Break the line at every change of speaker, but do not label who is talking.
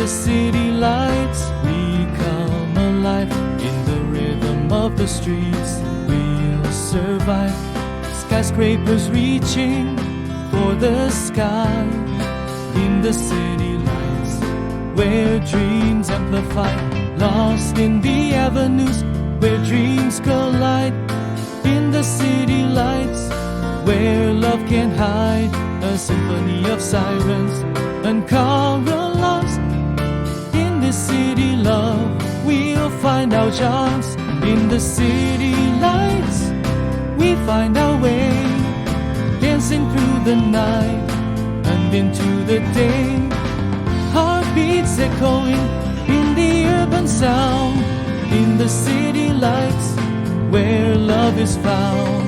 the city lights, we come alive. In the rhythm of the streets, we'll survive. Skyscrapers reaching for the sky. In the city lights, where dreams amplify. Lost in the avenues, where dreams collide. In the city lights, where love can't hide. A symphony of sirens and carols. In this city love, we'll find our chance. In the city lights, we find our way, dancing through the night and into the day. Heartbeats echoing in the urban sound. In the city lights, where love is found.